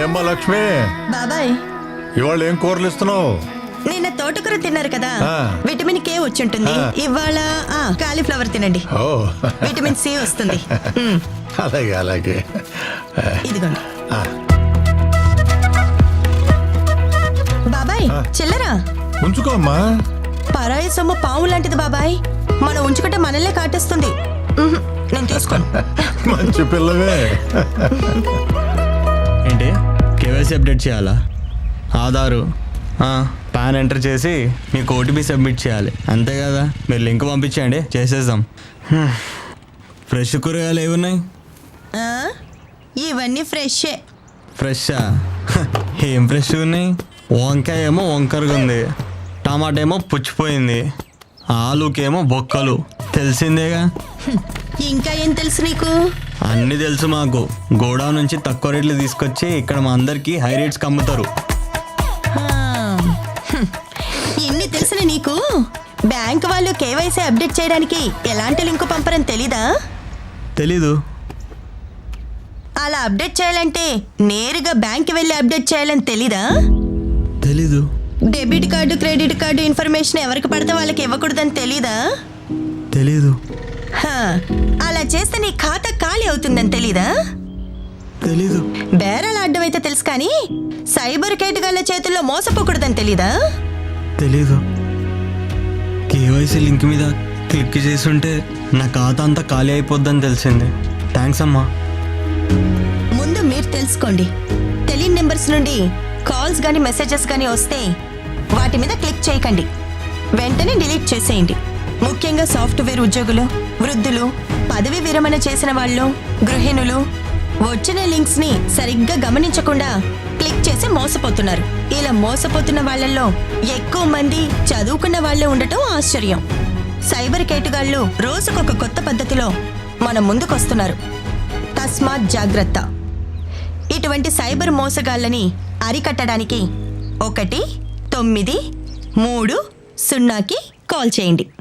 ఏమ్మా లక్ష్మి, బాబాయ్ ఇవాళ ఏం కూరలు ఇస్తున్నావు? నిన్న తోటకూర తిన్నారు కదా, ఆ. విటమిన్ కే వచ్చింటుంది. ఇవాళ కాలీఫ్లవర్ తినండి, ఓ విటమిన్ సి వస్తుంది. అలాగే అలాగే. ఇదిగోండి బాబాయ్. చిల్లరా ఉంచుకో అమ్మా. పరాయి సొమ్ము పాము లాంటిది బాబాయ్, మనం ఉంచుకుంటే మనల్నే కాటేస్తుంది. నేను తీసుకోను. మంచి పిల్లవే. ఏంటి కేవైసీ అప్డేట్ చేయాలా? ఆధారు పాన్ ఎంటర్ చేసి మీకు ఓటీపీ సబ్మిట్ చేయాలి, అంతే కదా? మీరు లింక్ పంపించండి, చేసేద్దాం. ఫ్రెష్ కూరగాయలు ఏమున్నాయి? ఆ, ఇవన్నీ ఫ్రెషే. ఫ్రెషా? ఏం ఫ్రెష్ ఉన్నాయి? వంకాయ ఏమో వంకరగా ఉంది, టమాటా ఏమో పుచ్చిపోయింది, ఆలుకేమో బొక్కలు. తెలిసిందేగా. ఇంకా ఏం తెలుసు నీకు? అన్నీ తెలుసు మాకు. గోడౌన్ నుంచి తక్కువ రేట్లు తీసుకొచ్చి ఇక్కడ మా అందరికి హై రేట్స్కి అమ్ముతారు. ఇన్ని తెలిసిన నీకు బ్యాంక్ వాళ్ళు కేవైసీ అప్డేట్ చేయడానికి ఎలాంటి లింకు పంపరని తెలీదా? తెలీదు. అలా అప్డేట్ చేయాలంటే నేరుగా బ్యాంక్ వెళ్ళి అప్డేట్ చేయాలని తెలీదా? తెలీదు. Debit card credit card information ఎవరికి పడితే వాళ్ళకి ఇవ్వకూడదని తెలీదా? తెలీదు. అలా చేస్తే నీ ఖాతా ఖాళీ అవుతుందని తెలీదా? తెలీదు. బేరాల అడ్డం అయితే తెలుసు కానీ సైబర్ కేటగాళ్ళ చేతుల్లో మోసపోకూడదని తెలీదా? తెలీదు. కేవైసీ లింక్ మీద క్లిక్ చేసుంటే నా ఖాతా అంతా ఖాళీ అయిపోద్దని తెలిసింది. థ్యాంక్స్ అమ్మా. ముందు మీరు తెలుసుకోండి. తెలియని నెంబర్స్ నుండి కాల్స్ కానీ మెసేజెస్ కానీ వస్తే వాటి మీద క్లిక్ చేయకండి, వెంటనే డిలీట్ చేసేయండి. ముఖ్యంగా సాఫ్ట్వేర్ ఉద్యోగులు, వృద్ధులు, పదవి విరమణ చేసిన వాళ్ళు, గృహిణులు వచ్చిన లింక్స్ ని సరిగ్గా గమనించకుండా క్లిక్ చేసి మోసపోతున్నారు. ఇలా మోసపోతున్న వాళ్ళల్లో ఎక్కువ మంది చదువుకున్న వాళ్లే ఉండటం ఆశ్చర్యం. సైబర్ కేటుగాళ్లు రోజుకొక కొత్త పద్ధతిలో మన ముందుకొస్తున్నారు. తస్మాత్ జాగ్రత్త. ఇటువంటి సైబర్ మోసగాళ్ళని అరికట్టడానికి 1-9-3-0కి కాల్ చేయండి.